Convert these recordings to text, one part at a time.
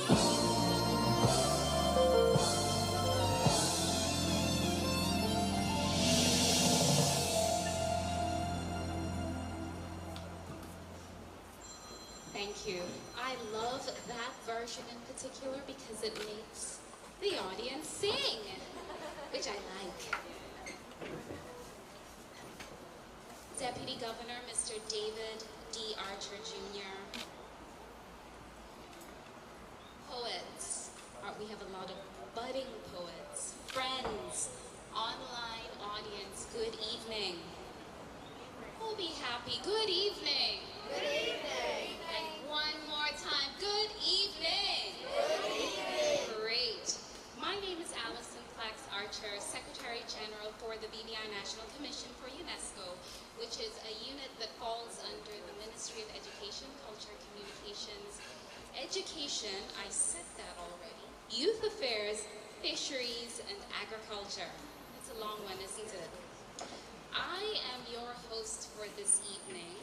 Thank you. I love that version in particular because it makes the audience sing, which I like. Deputy Governor Mr. David D. Archer Jr. Poets. We have a lot of budding poets. Friends, online audience, good evening. We'll be happy. Good evening. Good evening. And one more time, good evening. Good evening. Great. My name is Alison Archer, Secretary General for the BVI National Commission for UNESCO, which is a unit that falls under the Ministry of Education, Culture, Communications, Education, I said that already, Youth Affairs, Fisheries, and Agriculture. It's a long one, isn't it? I am your host for this evening,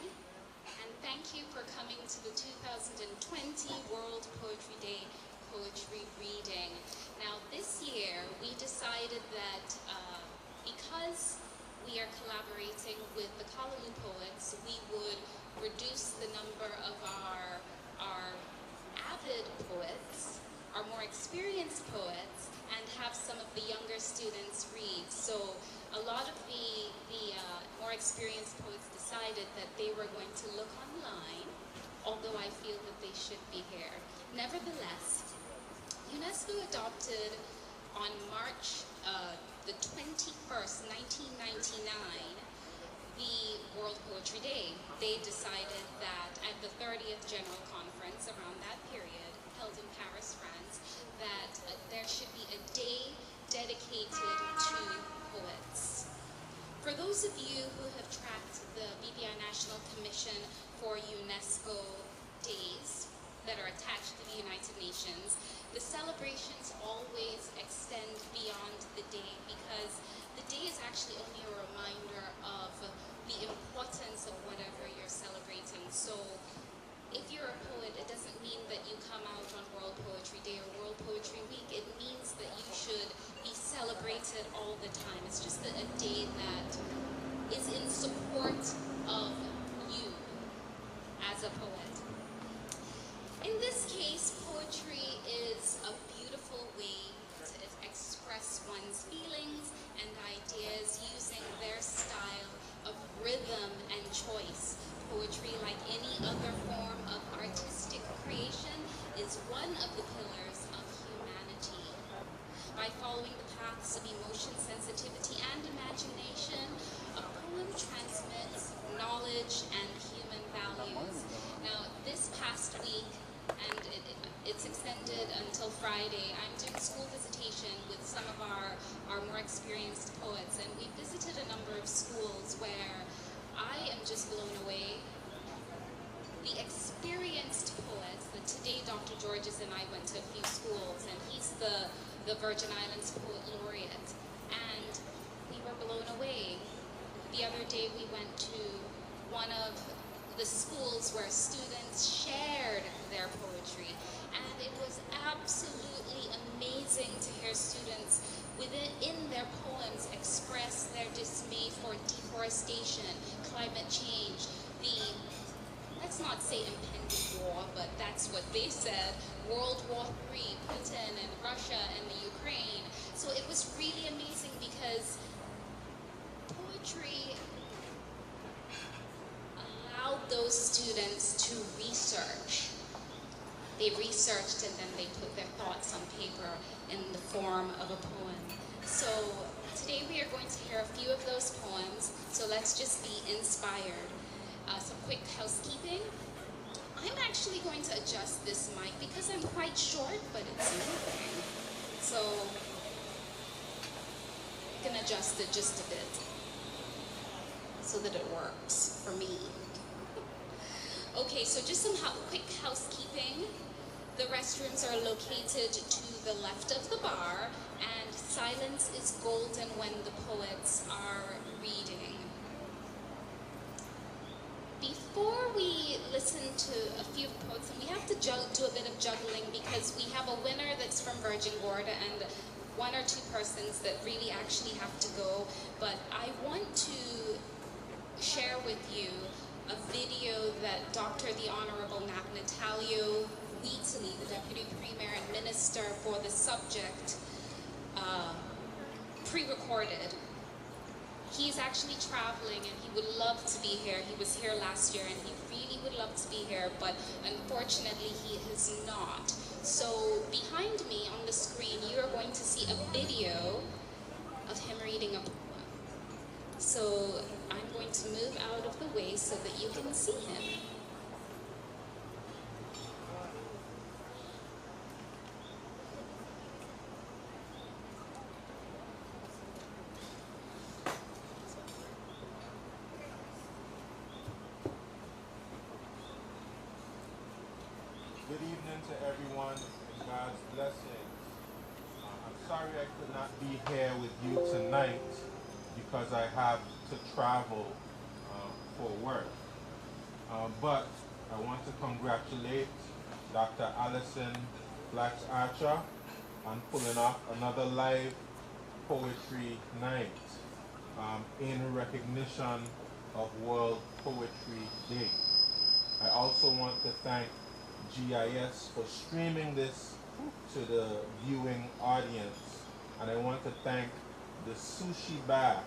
and thank you for coming to the 2020 World Poetry Day Poetry Reading. Now this year we decided that because we are collaborating with the Kalalu poets, we would reduce the number of our avid poets, our more experienced poets, and have some of the younger students read. So a lot of the more experienced poets decided that they were going to look online, although I feel that they should be here. Nevertheless, UNESCO adopted on March the 21st, 1999, the World Poetry Day. They decided that at the 30th General Conference around that period, held in Paris, France, that there should be a day dedicated to poets. For those of you who have tracked the BVI National Commission for UNESCO Days that are attached to the United Nations, the celebrations always extend beyond the day because the day is actually only a reminder of the importance of whatever you're celebrating. So if you're a poet, it doesn't mean that you come out on World Poetry Day or World Poetry Week. It means that you should be celebrated all the time. It's just a day that is in support of you as a poet. In this case, poetry is a beautiful way to express one's feelings and ideas using their style of rhythm and choice. Poetry, like any other form of artistic creation, is one of the pillars of humanity. By following the paths of emotion, sensitivity, and imagination, a poem transmits knowledge and human values. Now, this past week, and it's extended until Friday, I'm doing school visitation with some of our more experienced poets, and we visited a number of schools where I am just blown away. The experienced poets, that today Dr. Georges and I went to a few schools, and he's the Virgin Islands Poet Laureate, and we were blown away. The other day we went to one of the schools where students shared their poetry, and it was absolutely amazing to hear students in their poems express their dismay for deforestation, climate change, let's not say impending war, but that's what they said, World War III, Putin and Russia and the Ukraine. So it was really amazing because poetry allowed those students to research. They researched and then they put their thoughts on paper in the form of a poem. So today we are going to hear a few of those poems, so let's just be inspired. Some quick housekeeping. I'm actually going to adjust this mic because I'm quite short, but it's moving. So I can adjust it just a bit so that it works for me. Okay, so just some quick housekeeping. The restrooms are located to the left of the bar, and silence is golden when the poets are reading. before we listen to a few quotes, and we have to do a bit of juggling because we have a winner that's from Virgin Gorda and one or two persons that really actually have to go. But I want to share with you a video that Dr. the Honorable Natalio Wheatley, the Deputy Premier and Minister for the subject, pre-recorded. He's actually traveling and he would love to be here. He was here last year and he really would love to be here, but unfortunately he is not. So behind me on the screen, you are going to see a video of him reading a poem. So I'm going to move out of the way so that you can see him. Good evening to everyone and God's blessings. I'm sorry I could not be here with you tonight because I have to travel for work. But I want to congratulate Dr. Allison Flax-Archer on pulling off another live poetry night in recognition of World Poetry Day. I also want to thank GIS for streaming this to the viewing audience, and I want to thank the Sushi Bar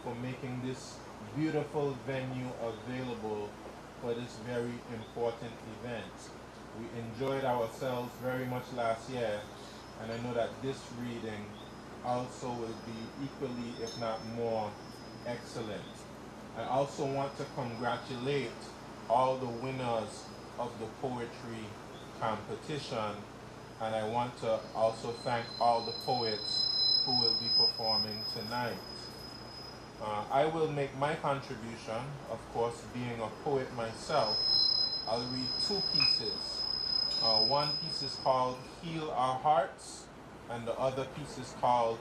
for making this beautiful venue available for this very important event. We enjoyed ourselves very much last year, and I know that this reading also will be equally, if not more, excellent. I also want to congratulate all the winners of the poetry competition, and I want to also thank all the poets who will be performing tonight. I will make my contribution, of course, being a poet myself. I'll read two pieces. One piece is called Heal Our Hearts, and the other piece is called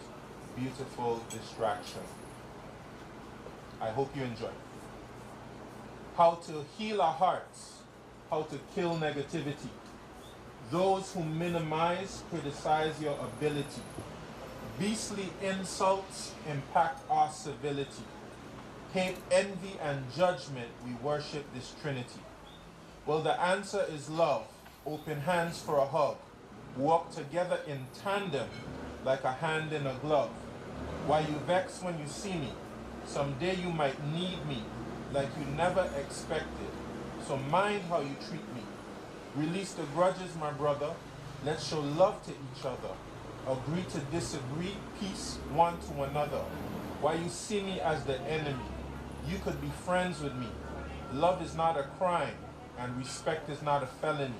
Beautiful Distraction. I hope you enjoy. How to heal our hearts. How to kill negativity. Those who minimize, criticize your ability. Beastly insults impact our civility. Hate, envy, and judgment, we worship this Trinity. Well, the answer is love. Open hands for a hug. Walk together in tandem like a hand in a glove. Why you vex when you see me? Someday you might need me like you never expected. So mind how you treat me. Release the grudges, my brother. Let's show love to each other. Agree to disagree, peace one to another. Why you see me as the enemy? You could be friends with me. Love is not a crime, and respect is not a felony.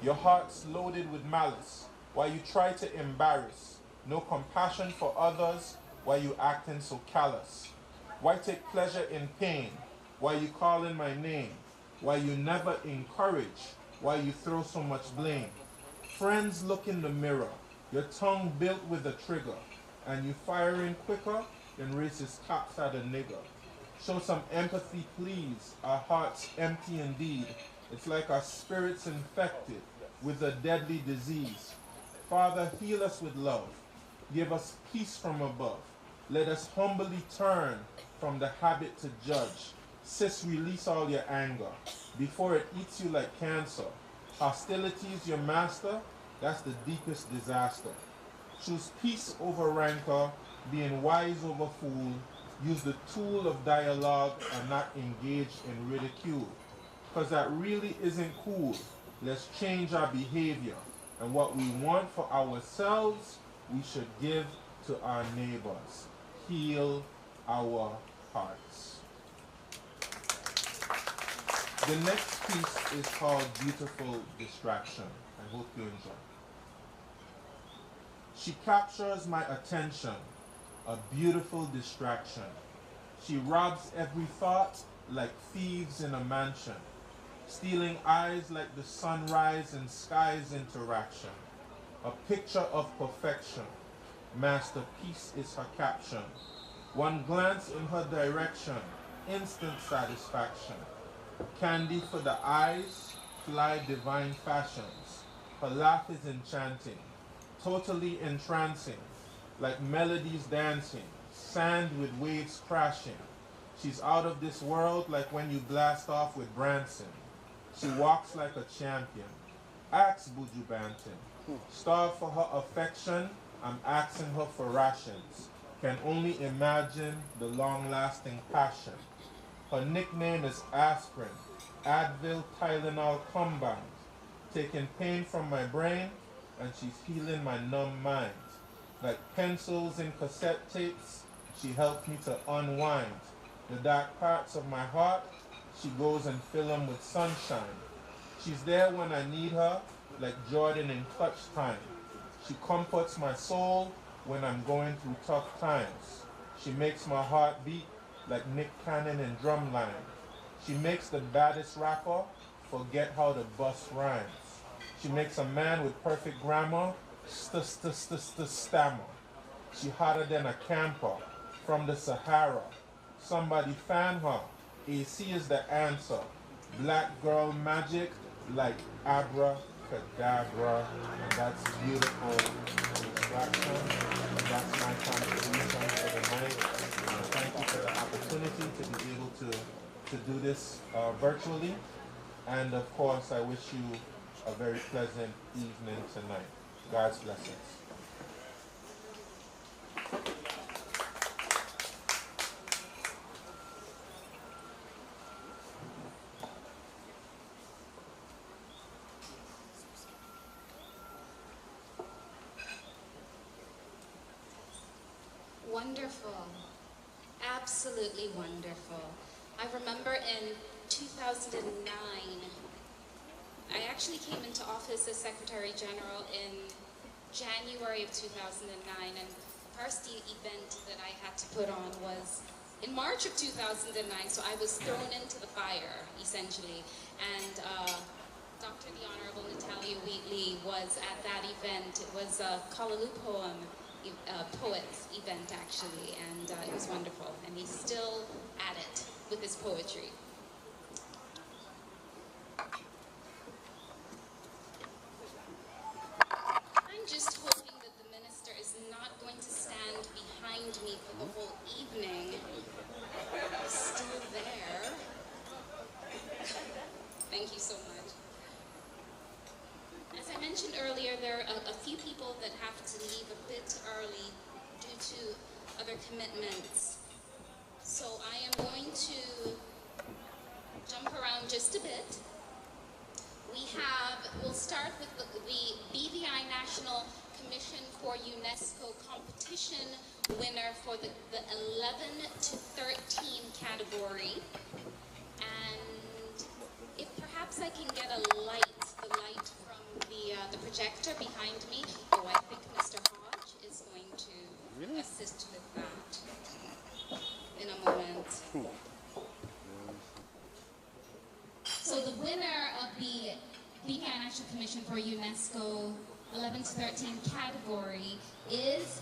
Your heart's loaded with malice. Why you try to embarrass? No compassion for others. Why you acting so callous? Why take pleasure in pain? Why you calling my name? Why you never encourage? Why you throw so much blame? Friends, look in the mirror. Your tongue built with a trigger, and you firing quicker than racist cops at a nigger. Show some empathy, please. Our hearts empty indeed. It's like our spirits infected with a deadly disease. Father, heal us with love. Give us peace from above. Let us humbly turn from the habit to judge. Sis, release all your anger before it eats you like cancer. Hostility is your master. That's the deepest disaster. Choose peace over rancor, being wise over fool. Use the tool of dialogue and not engage in ridicule. Because that really isn't cool. Let's change our behavior. And what we want for ourselves, we should give to our neighbors. Heal our hearts. The next piece is called Beautiful Distraction. I hope you enjoy. She captures my attention, a beautiful distraction. She robs every thought like thieves in a mansion, stealing eyes like the sunrise and sky's interaction. A picture of perfection, masterpiece is her caption. One glance in her direction, instant satisfaction. Candy for the eyes, fly divine fashions. Her laugh is enchanting, totally entrancing, like melodies dancing, sand with waves crashing. She's out of this world like when you blast off with Branson. She walks like a champion. Ask Buju Banton. Starved for her affection, I'm asking her for rations. Can only imagine the long-lasting passion. Her nickname is Aspirin, Advil, Tylenol combined. Taking pain from my brain, and she's healing my numb mind. Like pencils in cassette tapes, she helped me to unwind. The dark parts of my heart, she goes and fill them with sunshine. She's there when I need her, like Jordan in clutch time. She comforts my soul when I'm going through tough times. She makes my heart beat like Nick Cannon in Drumline. She makes the baddest rapper forget how to bust rhymes. She makes a man with perfect grammar stammer. She hotter than a camper from the Sahara. Somebody fan her. AC is the answer. Black girl magic like abracadabra. And that's beautiful instruction. And that's my contribution for the night. Thank you for the opportunity to be able to do this virtually. And of course, I wish you a very pleasant evening tonight. God's blessings. Wonderful. Absolutely wonderful. I remember in 2009, I actually came into office as Secretary General in January of 2009, and the first event that I had to put on was in March of 2009, so I was thrown into the fire, essentially. And Dr. the Honorable Natalia Wheatley was at that event. It was a Callaloo poets event, actually, and it was wonderful. And he's still at it with his poetry. I'm just hoping that the minister is not going to stand behind me for the whole evening. He's still there. Thank you so much. As I mentioned earlier, there are a few people that have to leave a bit early due to other commitments. So I am going to jump around just a bit. We'll start with the BVI National Commission for UNESCO competition winner for the 11 to 13 category. And if perhaps I can get the light from the projector behind me. Oh, I think Mr. Hodge is going to assist with that in a moment. So the winner of the BVI National Commission for UNESCO 11 to 13 category is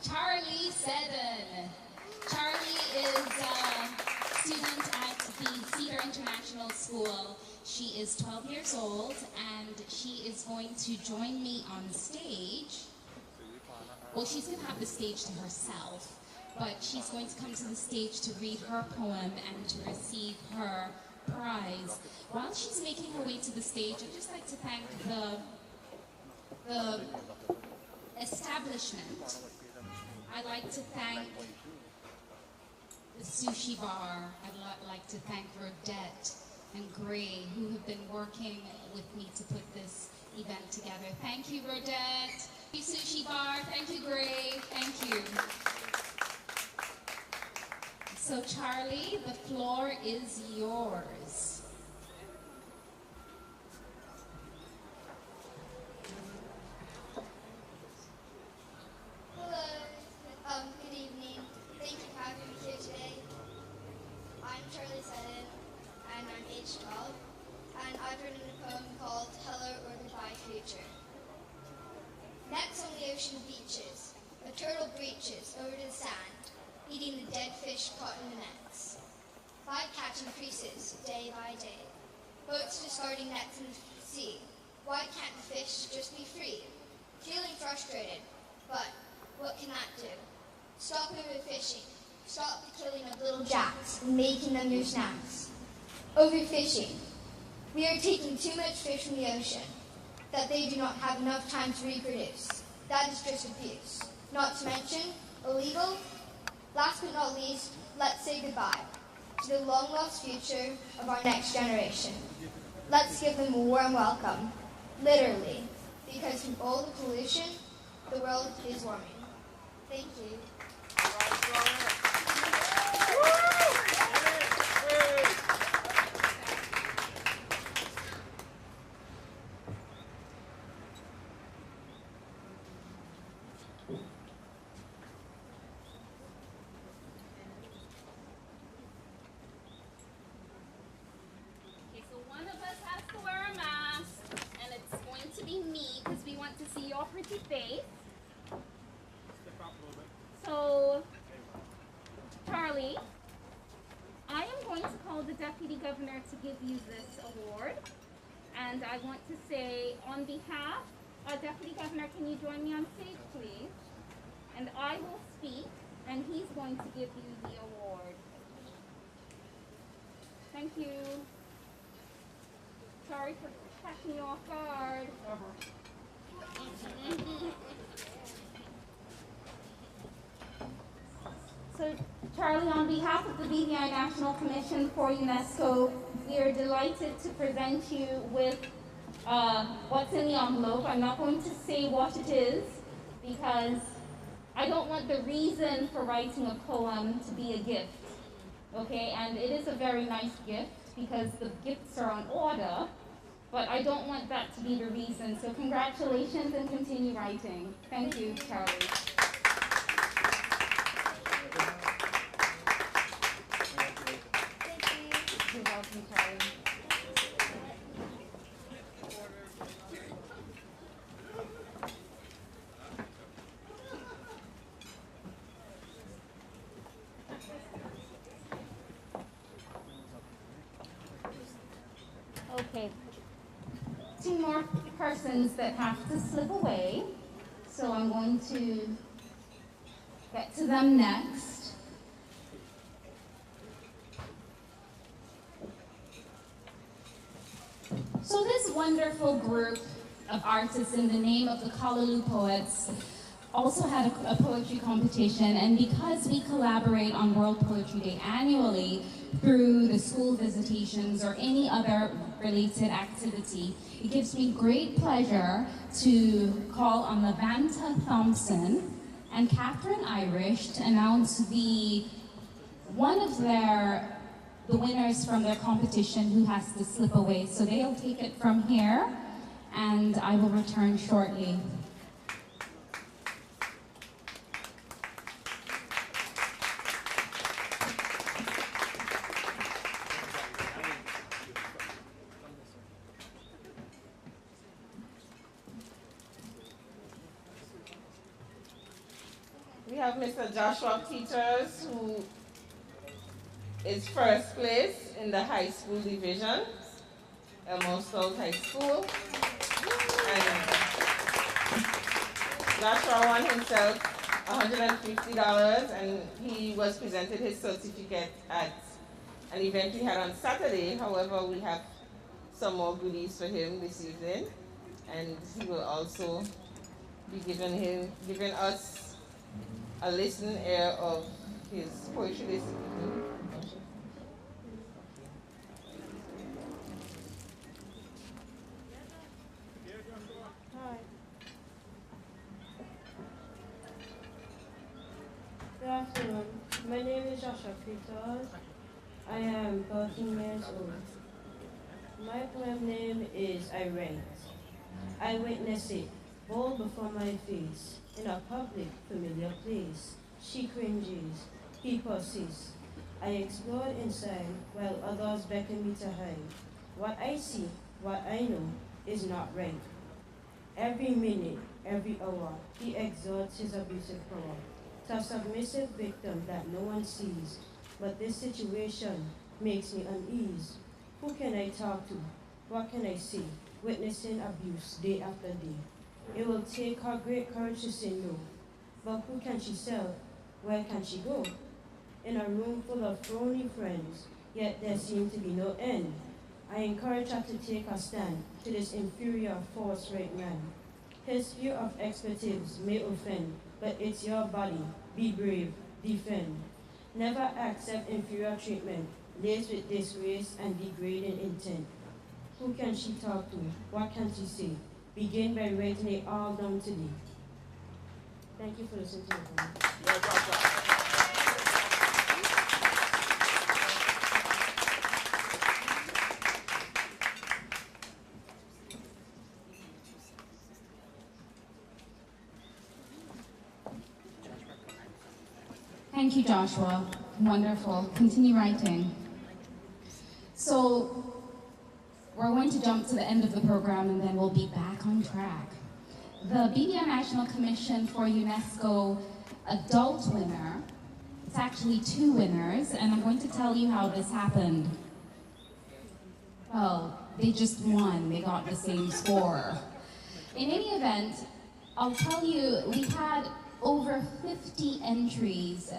Charlie Seddon. Charlie is a student at the Cedar International School. She is 12 years old, and she is going to join me on stage. Well, she's going to have the stage to herself, but she's going to come to the stage to read her poem and to receive her prize. While she's making her way to the stage, I'd just like to thank the establishment. I'd like to thank the sushi bar. I'd like to thank Rodette and Gray, who have been working with me to put this event together. Thank you, Rodette. Thank you, Sushi Bar. Thank you, Gray. Thank you. So, Charlie, the floor is yours. Hello, good evening. Thank you for having me here today. I'm Charlie Seddon, and I'm age 12, and I've written a poem called Hello or Goodbye Future. Nets on the ocean beaches, a turtle breaches over the sand, eating the dead fish caught in the nets. Bycatch increases day by day. Boats discarding nets in the sea. Why can't the fish just be free? Feeling frustrated, but what can that do? Stop overfishing. Stop the killing of little jacks and making them your snacks. Overfishing. We are taking too much fish from the ocean, that they do not have enough time to reproduce. That is just abuse. Not to mention, illegal. Last but not least, let's say goodbye to the long-lost future of our next generation. Let's give them a warm welcome, literally, because from all the pollution, the world is warming. Thank you. Okay, so one of us has to wear a mask, and it's going to be me because we want to see your pretty face. So, Charlie, I am going to call the Deputy Governor to give you this award. And I want to say, on behalf, Deputy Governor, can you join me on stage, please? And I will speak, and he's going to give you the award. Thank you. Sorry for catching you off guard. So, Charlie, on behalf of the BVI National Commission for UNESCO, we are delighted to present you with what's in the envelope. I'm not going to say what it is because I don't want the reason for writing a poem to be a gift, okay? And it is a very nice gift because the gifts are on order, but I don't want that to be the reason. So congratulations and continue writing. Thank you, Charlie. You're welcome, Charlie. Okay. Two more persons that have to slip away. So I'm going to get to them next. So this wonderful group of artists in the name of the Callaloo Poets also had a poetry competition, and because we collaborate on World Poetry Day annually through the school visitations or any other related activity, it gives me great pleasure to call on Levanta Thompson and Catherine Irish to announce the winners from their competition who has to slip away. So they'll take it from here, and I will return shortly. We have Mr. Joshua Peters, who is first place in the high school division, Elmo South High School. And Joshua won himself $150, and he was presented his certificate at an event we had on Saturday. However, we have some more goodies for him this evening, and he will also be giving us a listening air of his poetry this evening. Hi. Good afternoon. My name is Joshua Peters. I am 13 years old. My poem name is I Write. I witness it, bold before my face, in a public, familiar place. She cringes, he persists. I explore inside, while others beckon me to hide. What I see, what I know, is not right. Every minute, every hour, he exerts his abusive power. to a submissive victim that no one sees. But this situation makes me uneasy. Who can I talk to? What can I say? Witnessing abuse day after day. It will take her great courage to say no. But who can she sell? Where can she go? In a room full of phony friends, yet there seems to be no end. I encourage her to take a stand to this inferior force-raped man. His fear of expletives may offend, but it's your body. Be brave, defend. Never accept inferior treatment, laced with disgrace and degrading intent. Who can she talk to? What can she say? Begin by writing it all down today. Thank you for listening to me. Thank you, Joshua. Wonderful. Continue writing. So, we're going to jump to the end of the program and then we'll be back on track. The BDI National Commission for UNESCO adult winner, it's actually 2 winners, and I'm going to tell you how this happened. Well, they just won. They got the same score. In any event, I'll tell you, we had over 50 entries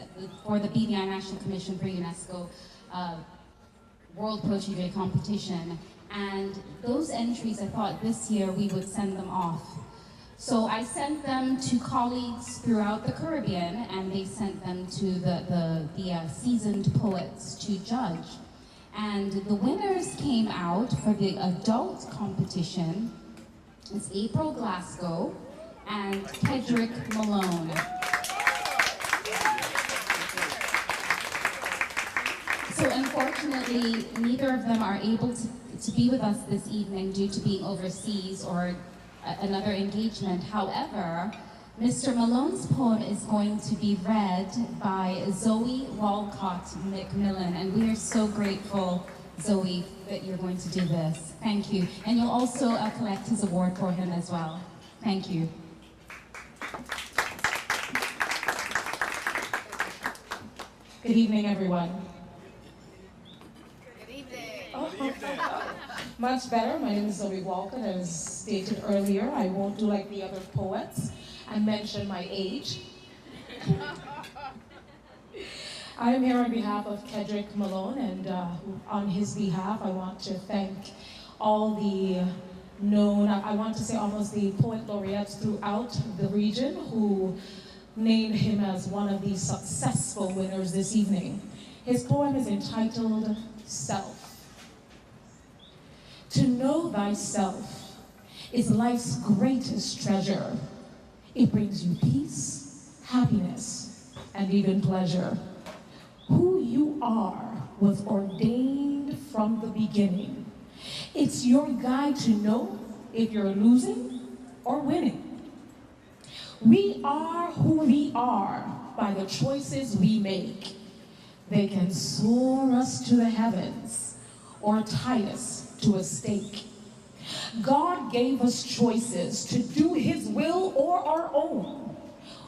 for the BDI National Commission for UNESCO World Poetry Day competition. And those entries, I thought this year we would send them off. So I sent them to colleagues throughout the Caribbean, and they sent them to the seasoned poets to judge. And the winners came out for the adult competition. It's April Glasgow and Kedrick Malone. So unfortunately, neither of them are able to be with us this evening due to being overseas or another engagement. However, Mr. Malone's poem is going to be read by Zoe Walcott McMillan, and we are so grateful, Zoe, that you're going to do this. Thank you. And you'll also collect his award for him as well. Thank you. Good evening, everyone. Good evening. Much better. My name is Zoe Walker. As stated earlier, I won't do like the other poets and mention my age. I am here on behalf of Kedrick Malone, and on his behalf, I want to thank all the I want to say almost the poet laureates throughout the region who named him as one of the successful winners this evening. His poem is entitled Self. To know thyself is life's greatest treasure. It brings you peace, happiness, and even pleasure. Who you are was ordained from the beginning. It's your guide to know if you're losing or winning. We are who we are by the choices we make. They can soar us to the heavens or tie us to a stake. God gave us choices to do his will or our own.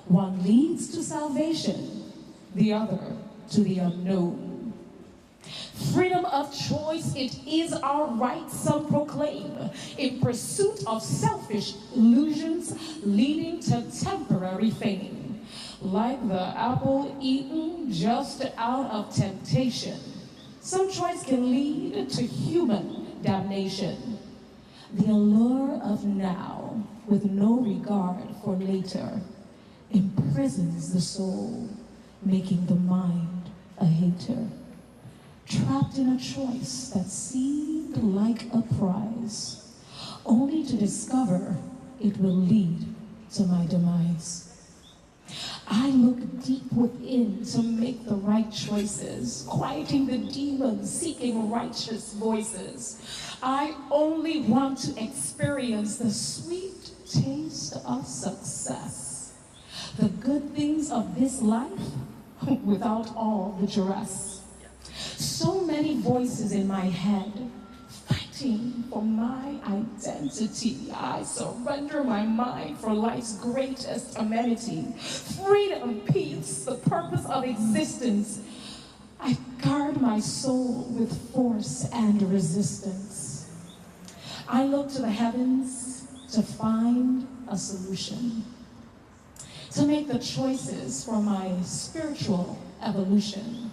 One leads to salvation, the other to the unknown. Freedom of choice, it is our right, some proclaim, in pursuit of selfish illusions leading to temporary fame. Like the apple eaten just out of temptation, some choice can lead to human damnation. The allure of now, with no regard for later, imprisons the soul, making the mind a hater. Trapped in a choice that seemed like a prize, only to discover it will lead to my demise. I look deep within to make the right choices, quieting the demons, seeking righteous voices. I only want to experience the sweet taste of success, the good things of this life without all the duress. So many voices in my head, fighting fighting for my identity. I surrender my mind for life's greatest amenity. Freedom, peace, the purpose of existence. I guard my soul with force and resistance. I look to the heavens to find a solution, to make the choices for my spiritual evolution.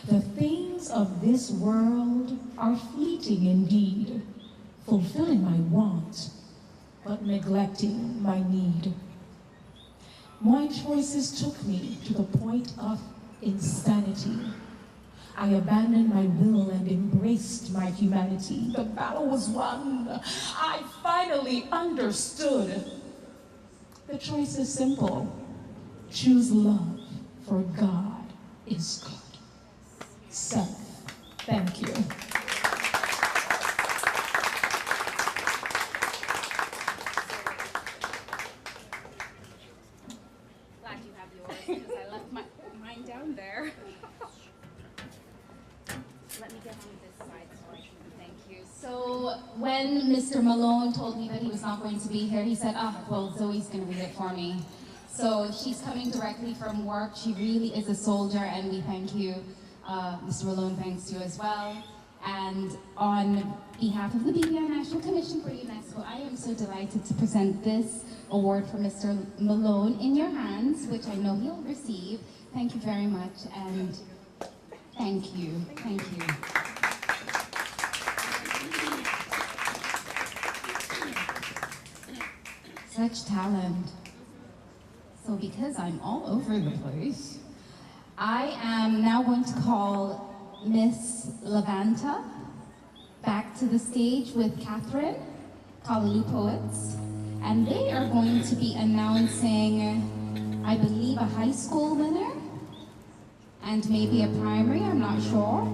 The things of this world are fleeting indeed, fulfilling my want, but neglecting my need. My choices took me to the point of insanity. I abandoned my will and embraced my humanity. The battle was won. I finally understood. The choice is simple. Choose love, for God is good. Self. Thank you. Glad you have yours because I left mine down there. Let me get on this side so I can thank you. So when Mr. Malone told me that he was not going to be here, he said, well, Zoe's going to read it for me. So she's coming directly from work. She really is a soldier, and we thank you. Mr. Malone thanks you as well. And on behalf of the BVI National Commission for UNESCO, I am so delighted to present this award for Mr. Malone in your hands, which I know he'll receive. Thank you very much, and thank you. Thank you. Such talent. So because I'm all over the place, I am now going to call Miss Levanta back to the stage with Catherine, Callaloo Poets, and they are going to be announcing, I believe, a high school winner and maybe a primary, I'm not sure.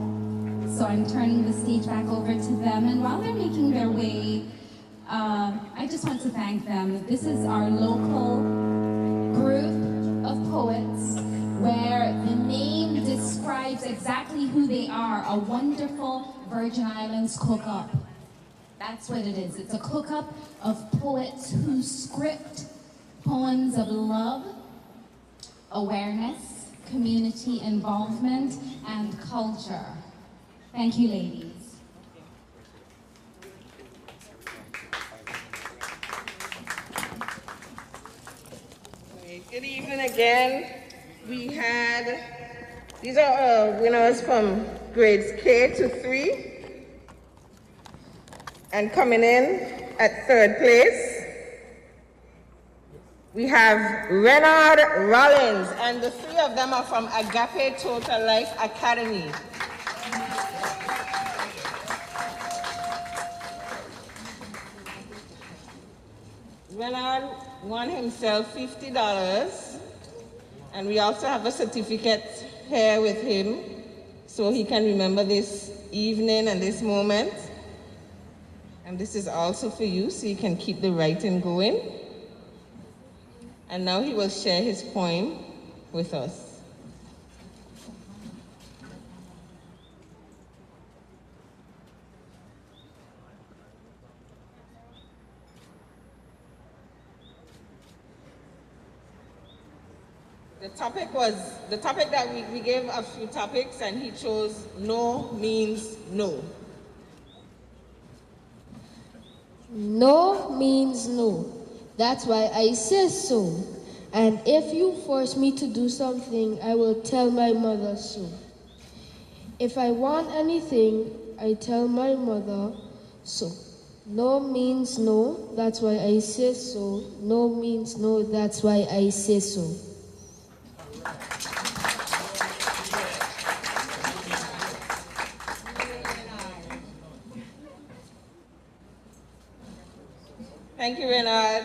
So I'm turning the stage back over to them, and while they're making their way, I just want to thank them. This is our local group of poets where the name describes exactly who they are, a wonderful Virgin Islands cook-up. That's what it is. It's a cook-up of poets who script poems of love, awareness, community involvement, and culture. Thank you, ladies. Good evening again. These are our winners from grades K to 3. And coming in at 3rd place, we have Renard Rollins, and the 3 of them are from Agape Total Life Academy. Renard won himself $50, and we also have a certificate here with him so he can remember this evening and this moment. And this is also for you, so you can keep the writing going. And now he will share his poem with us. The topic that we gave a few topics, and he chose no means no. No means no. That's why I say so. And if you force me to do something, I will tell my mother so. If I want anything, I tell my mother so. No means no. That's why I say so. No means no. That's why I say so. Thank you, Renard.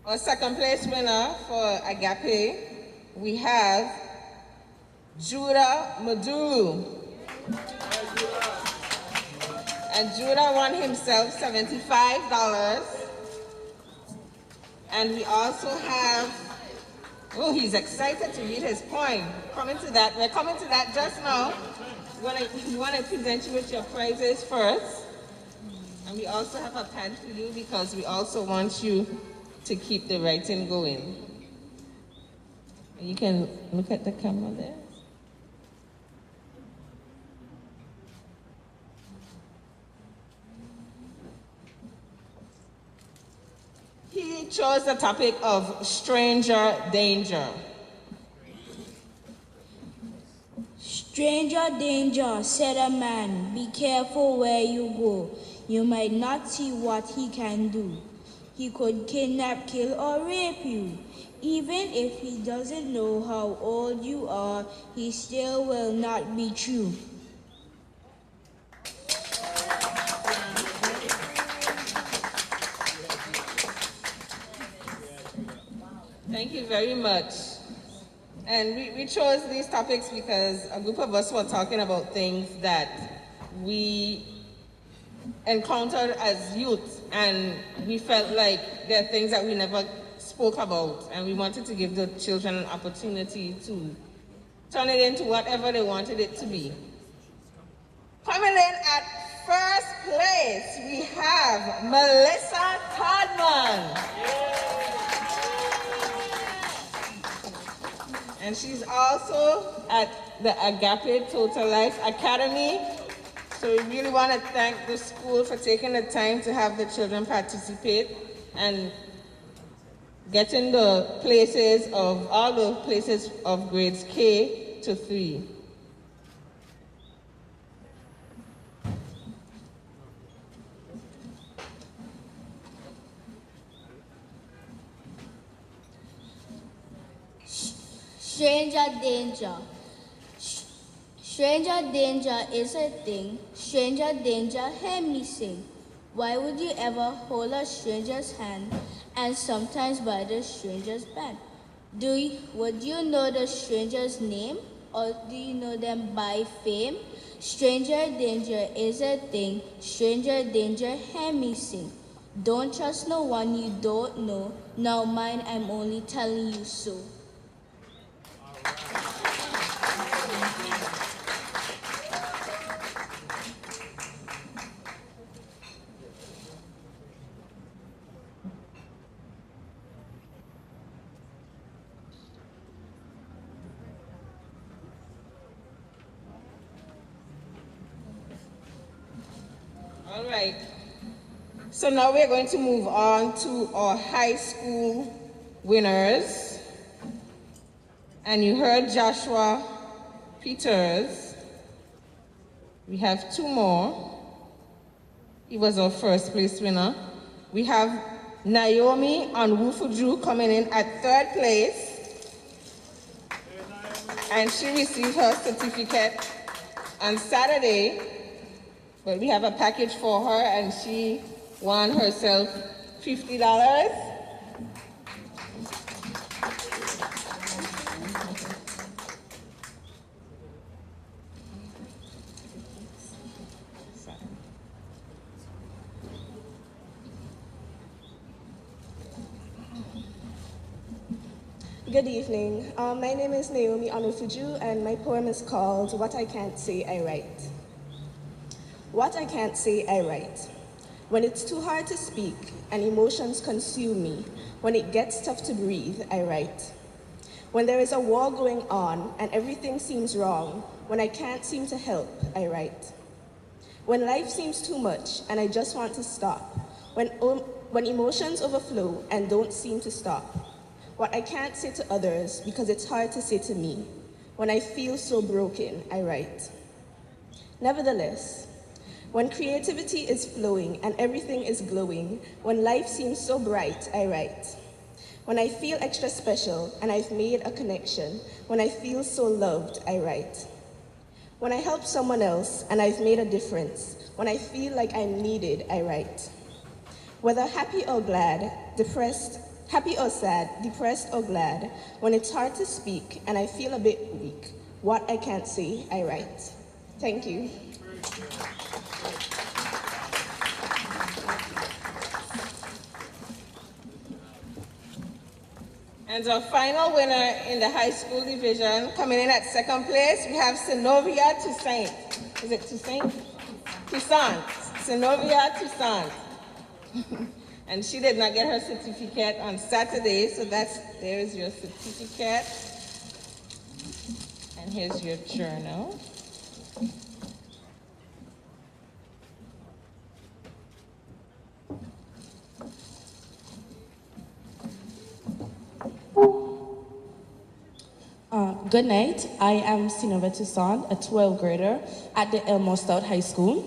Our 2nd place winner for Agape, we have Judah Maduru. And Judah won himself $75. And we also have, oh, he's excited to read his poem. We're coming to that just now. we want to present you with your prizes first. And we also have a pad for you because we also want you to keep the writing going. You can look at the camera there. He chose the topic of stranger danger. Stranger danger, said a man, be careful where you go. You might not see what he can do. He could kidnap, kill, or rape you. Even if he doesn't know how old you are, he still will not be true. Thank you very much. And we chose these topics because a group of us were talking about things that we encountered as youth, and we felt like there are things that we never spoke about, and we wanted to give the children an opportunity to turn it into whatever they wanted it to be. Coming in at first place, we have Melissa Cardman. And she's also at the Agape Total Life Academy. So we really want to thank the school for taking the time to have the children participate and getting the places of all the places of grades K to 3. Stranger danger. Stranger danger is a thing. Stranger danger, hear me sing. Why would you ever hold a stranger's hand and sometimes by the stranger's band? Would you know the stranger's name, or do you know them by fame? Stranger danger is a thing. Stranger danger, hear me sing. Don't trust no one you don't know. Now mind, I'm only telling you so. All right. So now we're going to move on to our high school winners. And you heard Joshua Peters. We have 2 more. He was our first place winner. We have Naomi Onwufuju coming in at 3rd place. And she received her certificate on Saturday. But we have a package for her, and she won herself $50. Good evening. My name is Naomi Onufuju, and my poem is called What I Can't Say, I Write. What I can't say, I write. When it's too hard to speak and emotions consume me, when it gets tough to breathe, I write. When there is a war going on and everything seems wrong, when I can't seem to help, I write. When life seems too much and I just want to stop, when emotions overflow and don't seem to stop, what I can't say to others because it's hard to say to me, when I feel so broken, I write. Nevertheless, when creativity is flowing and everything is glowing, when life seems so bright, I write. When I feel extra special and I've made a connection, when I feel so loved, I write. When I help someone else and I've made a difference, when I feel like I'm needed, I write. Whether happy or glad, happy or sad, depressed or glad, when it's hard to speak and I feel a bit weak, what I can't say, I write. Thank you. And our final winner in the high school division, coming in at 2nd place, we have Synovia Toussaint. Is it Toussaint? Toussaint. Zenobia Toussaint. And she did not get her certificate on Saturday, so there is your certificate. And here's your journal. Good night. I am Zenobia Toussaint, a 12th grader at the Elmore Stout High School.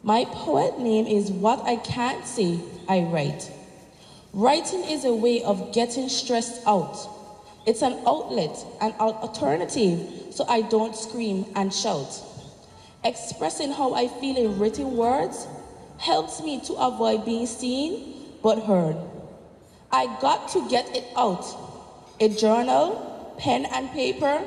My poet name is What I Can't Say, I Write. Writing is a way of getting stressed out. It's an outlet, an alternative, so I don't scream and shout. Expressing how I feel in written words helps me to avoid being seen but heard. I got to get it out. A journal, pen and paper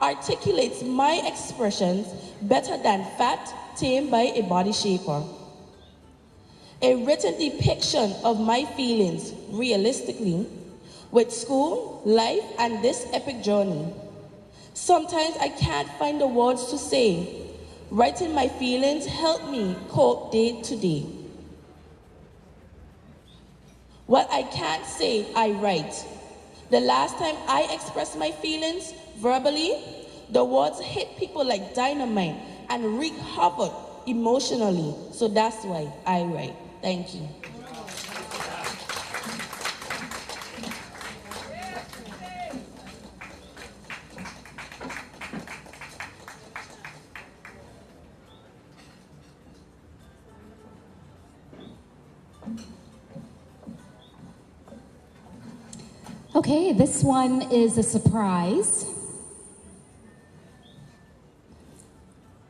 articulates my expressions better than fat tamed by a body shaper. A written depiction of my feelings realistically with school, life, and this epic journey. Sometimes I can't find the words to say. Writing my feelings help me cope day to day. What I can't say, I write. The last time I expressed my feelings verbally, the words hit people like dynamite and wreak havoc emotionally. So that's why I write. Thank you. Okay, this one is a surprise.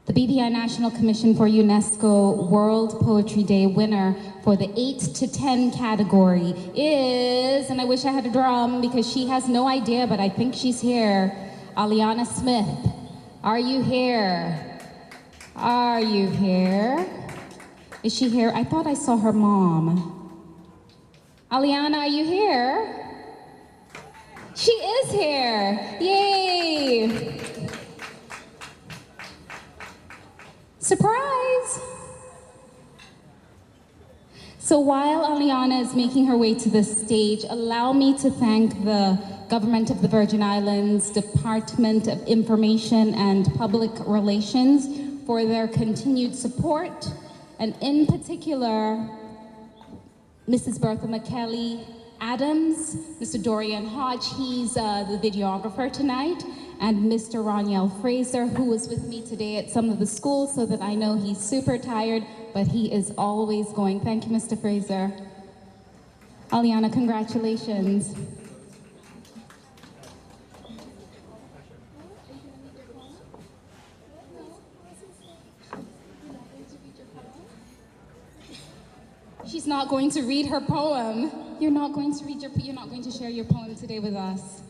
The BBI National Commission for UNESCO World Poetry Day winner for the 8 to 10 category is, and I wish I had a drum because she has no idea, but I think she's here, Alia Smith. Are you here? Are you here? Is she here? I thought I saw her mom. Aliana, are you here? She is here. Yay! Surprise! So while Aliana is making her way to the stage, allow me to thank the Government of the Virgin Islands, Department of Information and Public Relations for their continued support, and in particular, Mrs. Bertha McKelly Adams, Mr. Dorian Hodge, he's the videographer tonight, and Mr. Roniel Fraser, who was with me today at some of the schools, so that I know he's super tired, but he is always going. Thank you, Mr. Fraser. Aliana, congratulations. She's not going to read her poem. You're not going to share your poem today with us.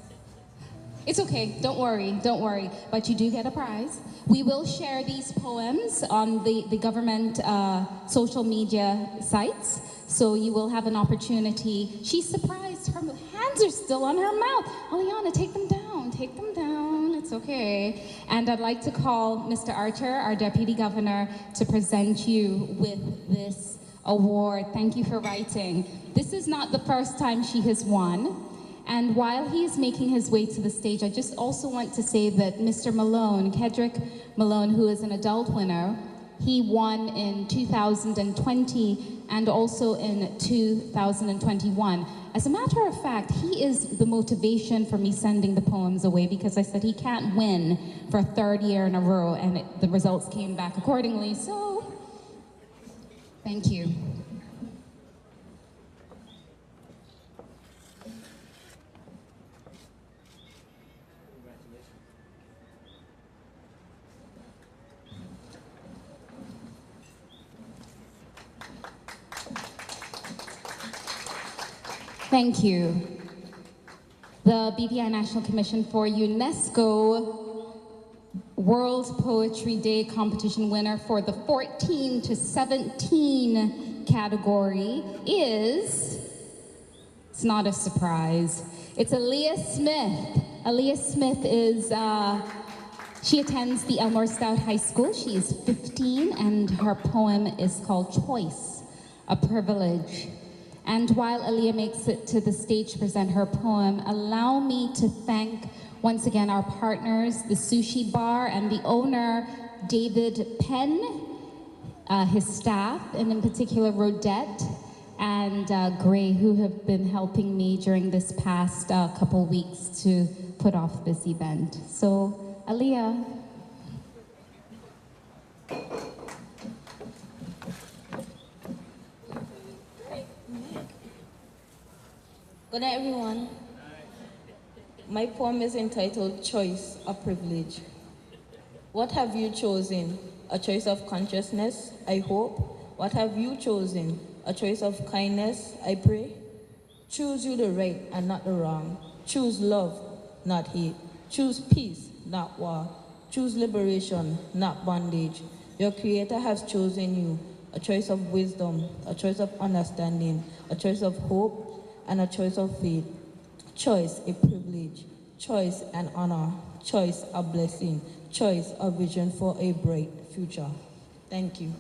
It's okay, don't worry, but you do get a prize. We will share these poems on the government social media sites, so you will have an opportunity. She's surprised, her hands are still on her mouth. Aliana, take them down, it's okay. And I'd like to call Mr. Archer, our Deputy Governor, to present you with this award. Thank you for writing. This is not the first time she has won. And while he is making his way to the stage, I just also want to say that Mr. Malone, Kedrick Malone, who is an adult winner, he won in 2020 and also in 2021. As a matter of fact, he is the motivation for me sending the poems away, because I said he can't win for a third year in a row, and the results came back accordingly. So, thank you. Thank you. The BBI National Commission for UNESCO World Poetry Day competition winner for the 14 to 17 category is, it's not a surprise, it's Alia Smith. Alia Smith is, She attends the Elmore Stout High School. She is 15, and her poem is called Choice, a Privilege. And while Alia makes it to the stage to present her poem, allow me to thank once again our partners, the Sushi Bar, and the owner, David Penn, his staff, and in particular Rodette and Gray, who have been helping me during this past couple weeks to put off this event. So, Alia. Good night, everyone. My poem is entitled Choice, a Privilege. What have you chosen? A choice of consciousness, I hope. What have you chosen? A choice of kindness, I pray. Choose you the right and not the wrong. Choose love, not hate. Choose peace, not war. Choose liberation, not bondage. Your Creator has chosen you. A choice of wisdom, a choice of understanding, a choice of hope, and a choice of faith. Choice, a privilege. Choice, an honor. Choice, a blessing. Choice, a vision for a bright future. Thank you.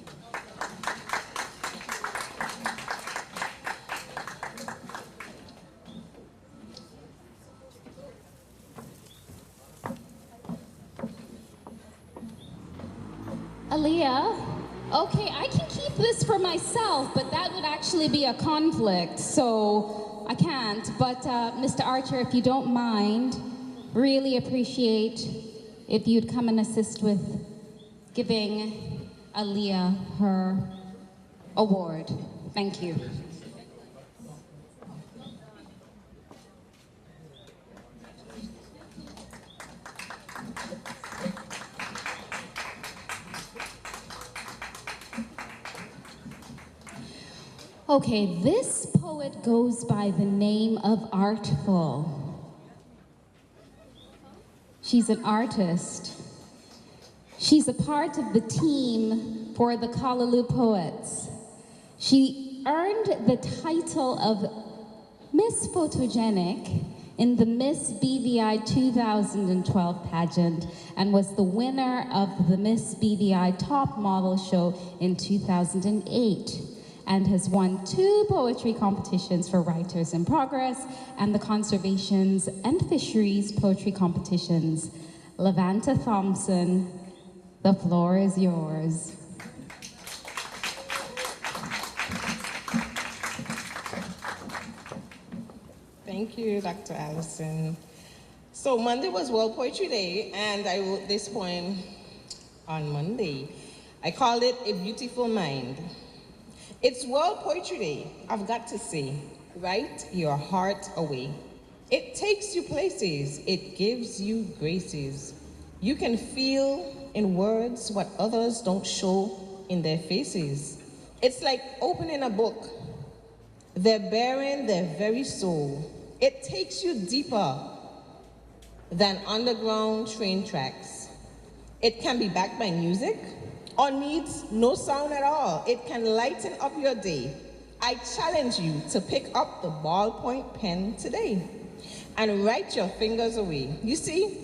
Alia, okay, I can keep this for myself, but that would actually be a conflict, so I can't. But Mr. Archer, if you don't mind, really appreciate if you'd come and assist with giving Alia her award. Thank you. Okay, this poet goes by the name of Artful. She's an artist. She's a part of the team for the Callaloo Poets. She earned the title of Miss Photogenic in the Miss BVI 2012 pageant and was the winner of the Miss BVI Top Model Show in 2008. And has won 2 poetry competitions for Writers in Progress and the Conservations and Fisheries Poetry Competitions. Levanta Thompson, the floor is yours. Thank you, Dr. Allison. So Monday was World Poetry Day, and I wrote this poem on Monday. I called it A Beautiful Mind. It's World Poetry Day, I've got to say, write your heart away. It takes you places, it gives you graces. You can feel in words what others don't show in their faces. It's like opening a book. They're bearing their very soul. It takes you deeper than underground train tracks. It can be backed by music, or needs no sound at all. It can lighten up your day. I challenge you to pick up the ballpoint pen today and write your fingers away. You see,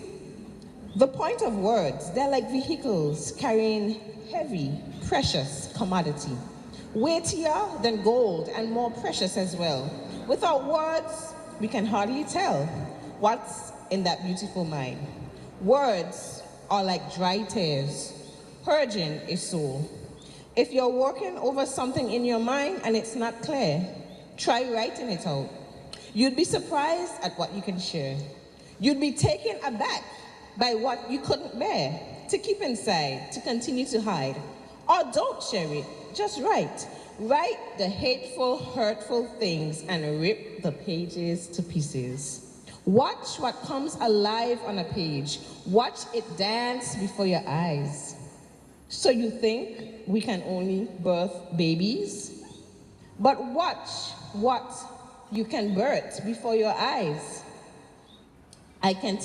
the point of words, they're like vehicles carrying heavy, precious commodity, weightier than gold and more precious as well. Without words, we can hardly tell what's in that beautiful mind. Words are like dry tears, purging a soul. If you're working over something in your mind and it's not clear, try writing it out. You'd be surprised at what you can share. You'd be taken aback by what you couldn't bear to keep inside, to continue to hide. Or don't share it, just write. Write the hateful, hurtful things and rip the pages to pieces. Watch what comes alive on a page. Watch it dance before your eyes. So you think we can only birth babies? But watch what you can birth before your eyes. I can't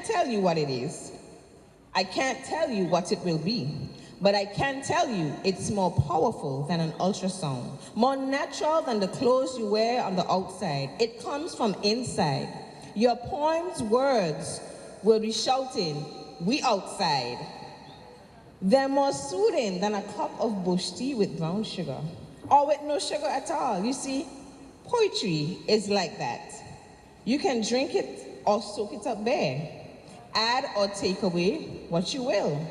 tell you what it is. I can't tell you what it will be. But I can tell you it's more powerful than an ultrasound, more natural than the clothes you wear on the outside. It comes from inside. Your poem's words will be shouting, we outside. They're more soothing than a cup of bush tea with brown sugar, or with no sugar at all. You see, poetry is like that. You can drink it or soak it up bare. Add or take away what you will.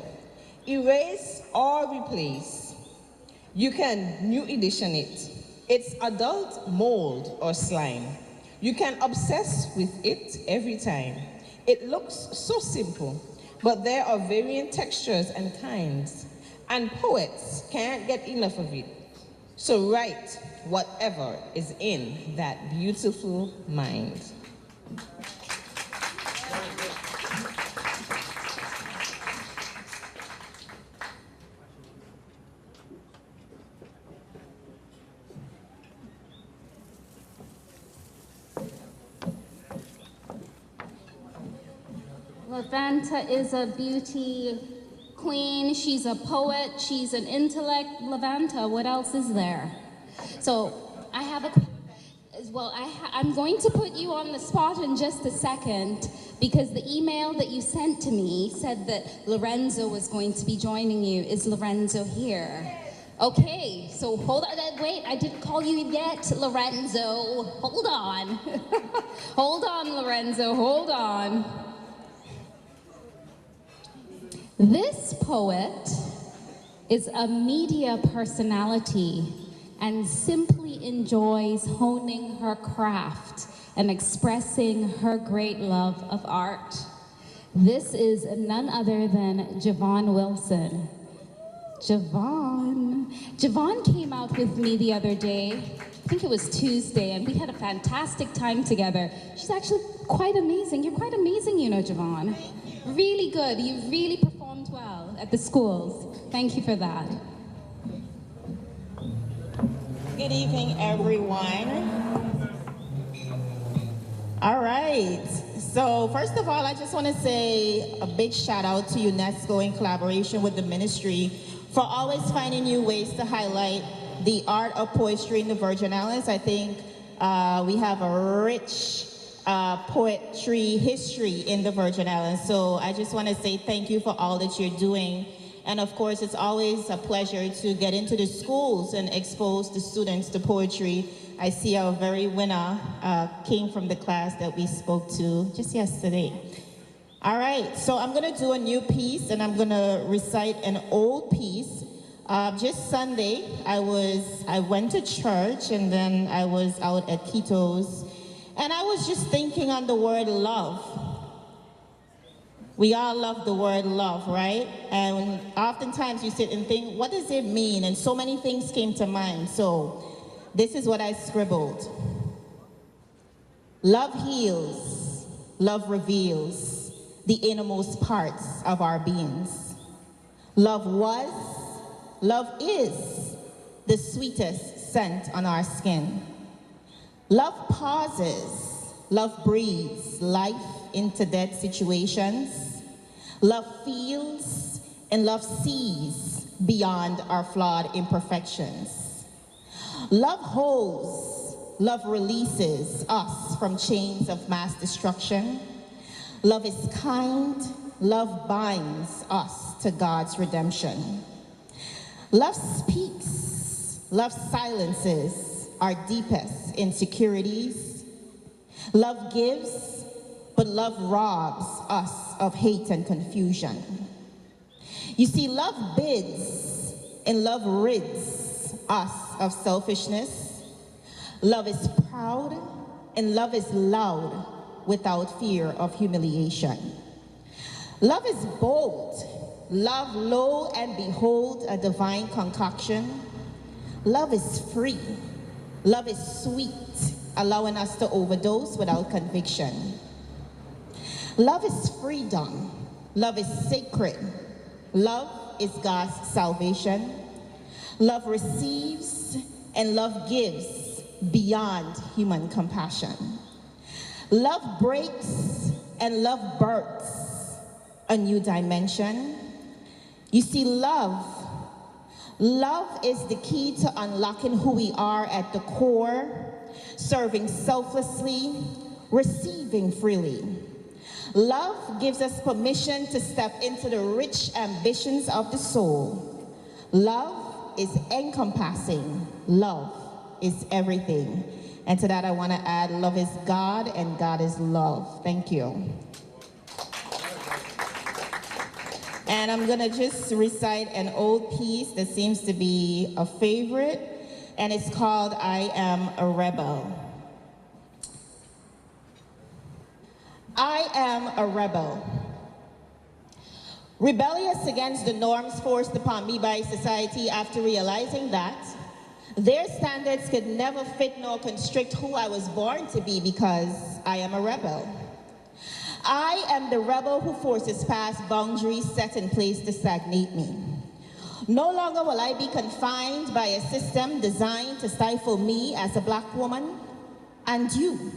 Erase or replace. You can new edition it. It's adult mold or slime. You can obsess with it every time. It looks so simple, but there are varying textures and kinds, and poets can't get enough of it. So write whatever is in that beautiful mind. Levanta is a beauty queen. She's a poet. She's an intellect. Levanta, what else is there? So I have I'm going to put you on the spot in just a second because the email that you sent to me said that Lorenzo was going to be joining you. Is Lorenzo here? Okay, so hold on, wait, I didn't call you yet, Lorenzo. Hold on. Hold on, Lorenzo, hold on. This poet is a media personality and simply enjoys honing her craft and expressing her great love of art. This is none other than Javon Wilson. Javon came out with me the other day, I think it was Tuesday, and we had a fantastic time together. She's actually quite amazing. You're quite amazing, you know, Javon. Really good. You really performed well at the schools. Thank you for that. Good evening, everyone. All right. So first of all, I just want to say a big shout out to UNESCO in collaboration with the ministry for always finding new ways to highlight the art of poetry in the Virgin Islands. I think we have a rich poetry history in the Virgin Islands. So I just want to say thank you for all that you're doing. And of course, it's always a pleasure to get into the schools and expose the students to poetry. I see our very winner came from the class that we spoke to just yesterday. All right, so I'm gonna do a new piece and I'm gonna recite an old piece. Just Sunday, I went to church and then I was out at Quito's and I was just thinking on the word love. We all love the word love, right? And oftentimes you sit and think, what does it mean? And so many things came to mind. So this is what I scribbled. Love heals, love reveals the innermost parts of our beings. Love was, love is the sweetest scent on our skin. Love pauses, love breathes life into dead situations. Love feels and love sees beyond our flawed imperfections. Love holds, love releases us from chains of mass destruction. Love is kind, love binds us to God's redemption. Love speaks, love silences our deepest insecurities. Love gives, but love robs us of hate and confusion. You see, love bids and love rids us of selfishness. Love is proud and love is loud without fear of humiliation. Love is bold. Love lo and behold a divine concoction. Love is free. Love is sweet, allowing us to overdose without conviction. Love is freedom. Love is sacred. Love is God's salvation. Love receives and love gives beyond human compassion. Love breaks and love births a new dimension. You see, love is the key to unlocking who we are at the core, serving selflessly, receiving freely. Love gives us permission to step into the rich ambitions of the soul. Love is encompassing. Love is everything. And to that I want to add, love is God and God is love. Thank you. And I'm going to just recite an old piece that seems to be a favorite, and it's called I Am a Rebel. I am a rebel. Rebellious against the norms forced upon me by society after realizing that their standards could never fit nor constrict who I was born to be because I am a rebel. I am the rebel who forces past boundaries set in place to stagnate me. No longer will I be confined by a system designed to stifle me as a black woman and you.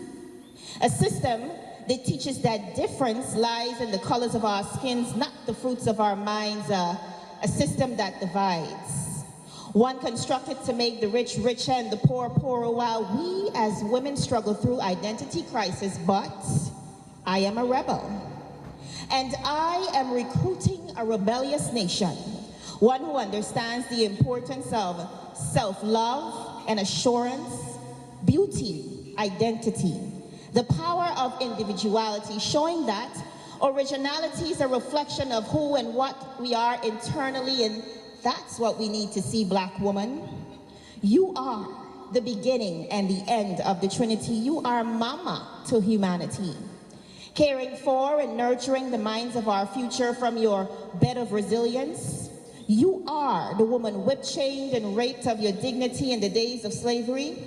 A system that teaches that difference lies in the colors of our skins, not the fruits of our minds, a system that divides. One constructed to make the rich richer and the poor poorer, while we as women struggle through identity crisis. But I am a rebel, and I am recruiting a rebellious nation, one who understands the importance of self-love and assurance, beauty, identity, the power of individuality, showing that originality is a reflection of who and what we are internally, and that's what we need to see, black woman. You are the beginning and the end of the Trinity. You are mama to humanity, caring for and nurturing the minds of our future from your bed of resilience. You are the woman whipped, chained, and raped of your dignity in the days of slavery.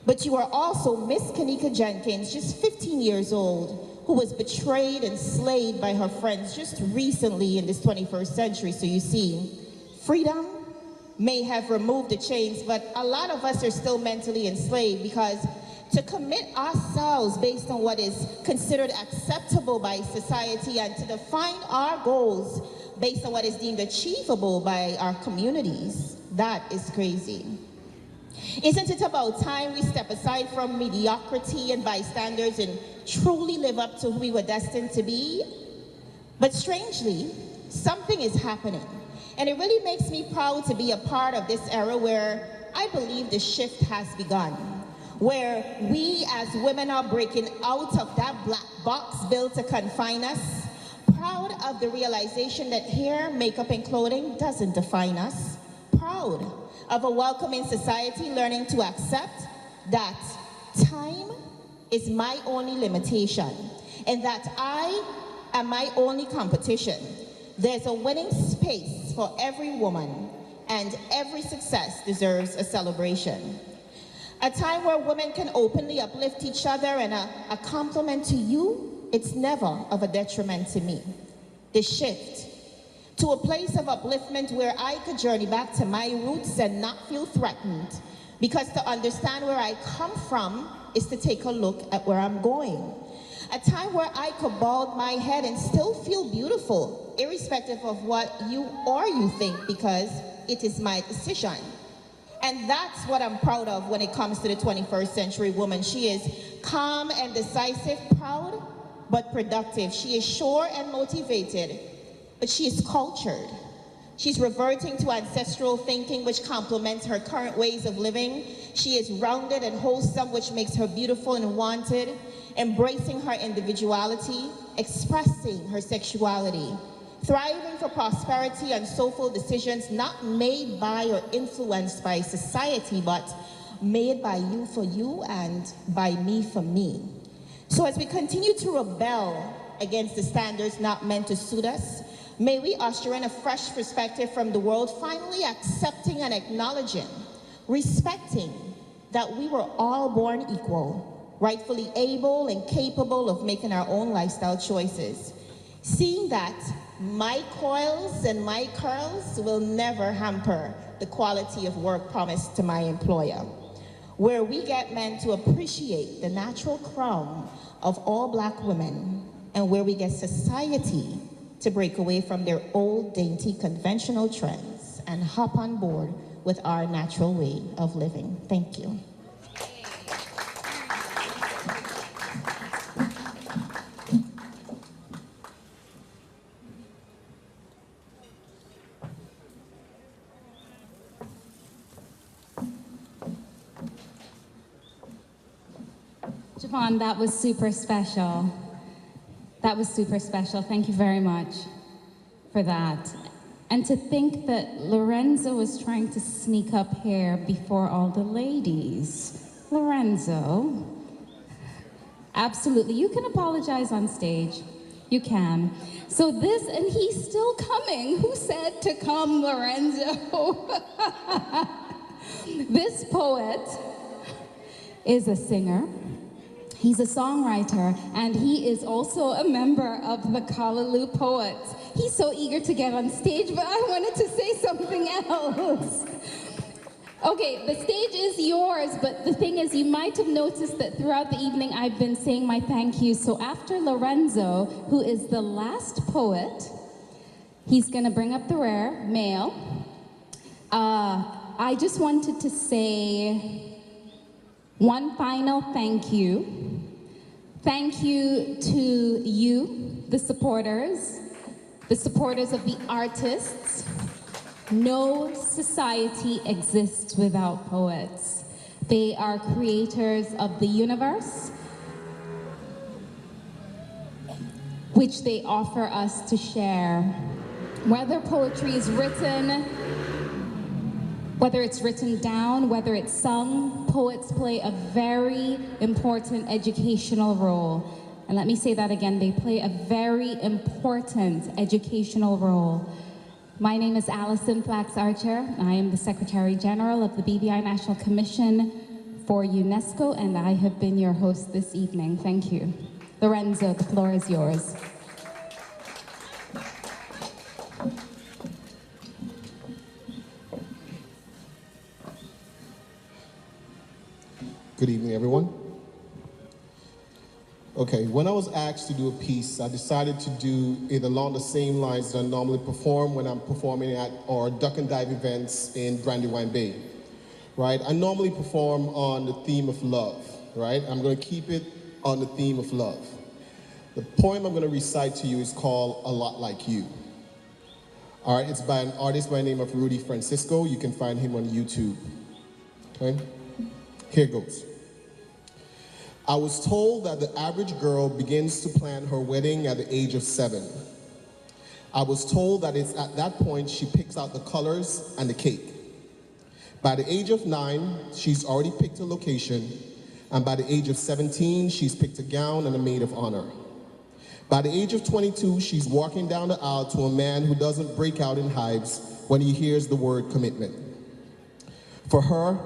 But you are also Miss Kanika Jenkins, just 15 years old, who was betrayed and slayed by her friends just recently in this 21st century. So you see, freedom may have removed the chains, but a lot of us are still mentally enslaved, because to commit ourselves based on what is considered acceptable by society and to define our goals based on what is deemed achievable by our communities, that is crazy. Isn't it about time we step aside from mediocrity and bystanders and truly live up to who we were destined to be? But strangely, something is happening, and it really makes me proud to be a part of this era where I believe the shift has begun, where we as women are breaking out of that black box built to confine us, proud of the realization that hair, makeup, and clothing doesn't define us, proud of a welcoming society learning to accept that time is my only limitation and that I am my only competition. There's a winning space for every woman, and every success deserves a celebration. A time where women can openly uplift each other, and a compliment to you, it's never of a detriment to me. The shift to a place of upliftment where I could journey back to my roots and not feel threatened, because to understand where I come from is to take a look at where I'm going. A time where I could bald my head and still feel beautiful, irrespective of what you think, because it is my decision. And that's what I'm proud of when it comes to the 21st century woman. She is calm and decisive, proud but productive. She is sure and motivated, but she is cultured. She's reverting to ancestral thinking, which complements her current ways of living. She is rounded and wholesome, which makes her beautiful and wanted, embracing her individuality, expressing her sexuality, thriving for prosperity and soulful decisions not made by or influenced by society, but made by you for you and by me for me. So as we continue to rebel against the standards not meant to suit us, may we usher in a fresh perspective from the world, finally accepting and acknowledging, respecting that we were all born equal, rightfully able and capable of making our own lifestyle choices. Seeing that my coils and my curls will never hamper the quality of work promised to my employer, where we get men to appreciate the natural crown of all black women, and where we get society to break away from their old, dainty, conventional trends and hop on board with our natural way of living. Thank you. Javon, that was super special. That was super special. Thank you very much for that. And to think that Lorenzo was trying to sneak up here before all the ladies. Lorenzo, absolutely. You can apologize on stage. You can. So this, and he's still coming. Who said to come, Lorenzo? This poet is a singer. He's a songwriter, and he is also a member of the Callaloo Poets. He's so eager to get on stage, but I wanted to say something else. Okay, the stage is yours, but the thing is, you might have noticed that throughout the evening I've been saying my thank you. So after Lorenzo, who is the last poet, he's gonna bring up the rear, male. I just wanted to say one final thank you. Thank you to you, the supporters of the artists. No society exists without poets. They are creators of the universe, which they offer us to share. Whether poetry is written, whether it's written down, whether it's sung, poets play a very important educational role. And let me say that again, they play a very important educational role. My name is Allison Flax Archer. I am the Secretary General of the BVI National Commission for UNESCO, and I have been your host this evening. Thank you. Lorenzo, the floor is yours. Good evening, everyone. Okay, when I was asked to do a piece, I decided to do it along the same lines that I normally perform when I'm performing at our duck and dive events in Brandywine Bay, right? I normally perform on the theme of love, right? I'm gonna keep it on the theme of love. The poem I'm gonna recite to you is called A Lot Like You. All right, it's by an artist by the name of Rudy Francisco. You can find him on YouTube, okay? Here goes. I was told that the average girl begins to plan her wedding at the age of 7. I was told that it's at that point she picks out the colors and the cake. By the age of 9, she's already picked a location, and by the age of 17, she's picked a gown and a maid of honor. By the age of 22, she's walking down the aisle to a man who doesn't break out in hives when he hears the word commitment. For her,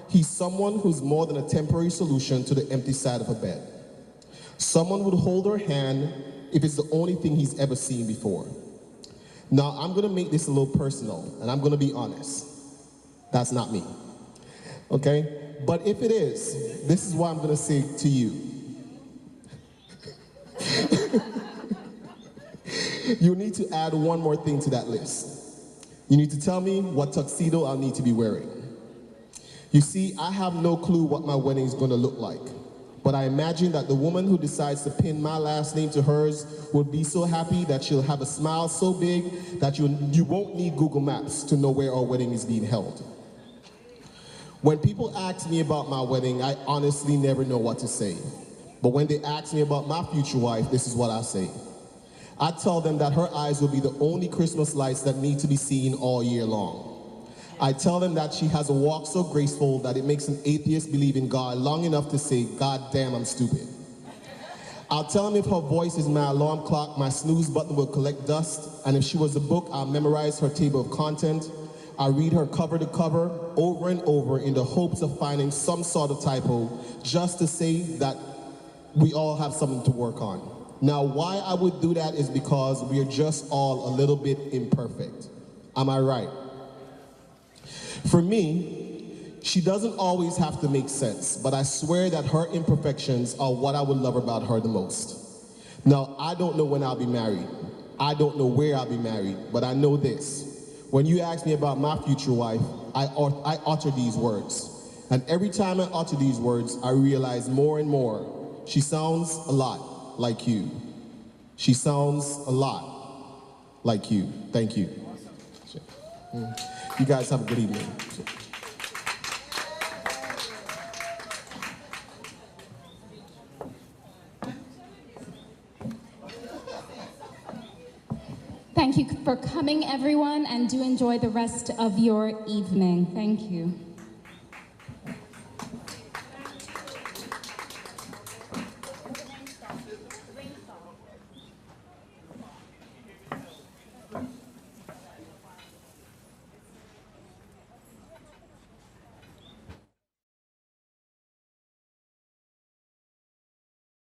he's someone who's more than a temporary solution to the empty side of her bed. Someone would hold her hand if it's the only thing he's ever seen before. Now, I'm gonna make this a little personal, and I'm gonna be honest. That's not me, okay? But if it is, this is what I'm gonna say to you. You need to add one more thing to that list. You need to tell me what tuxedo I'll need to be wearing. You see, I have no clue what my wedding is going to look like, but I imagine that the woman who decides to pin my last name to hers will be so happy that she'll have a smile so big that you won't need Google Maps to know where our wedding is being held. When people ask me about my wedding, I honestly never know what to say. But when they ask me about my future wife, this is what I say. I tell them that her eyes will be the only Christmas lights that need to be seen all year long. I tell them that she has a walk so graceful that it makes an atheist believe in God long enough to say, God damn, I'm stupid. I'll tell them if her voice is my alarm clock, my snooze button will collect dust, and if she was a book, I'll memorize her table of content. I'll read her cover to cover over and over in the hopes of finding some sort of typo just to say that we all have something to work on. Now, why I would do that is because we are just all a little bit imperfect. Am I right? For me, she doesn't always have to make sense, but I swear that her imperfections are what I would love about her the most. Now, I don't know when I'll be married. I don't know where I'll be married, but I know this. When you ask me about my future wife, I utter these words. And every time I utter these words, I realize more and more, she sounds a lot like you. She sounds a lot like you. Thank you. You guys have a good evening. Thank you for coming, everyone, and do enjoy the rest of your evening. Thank you.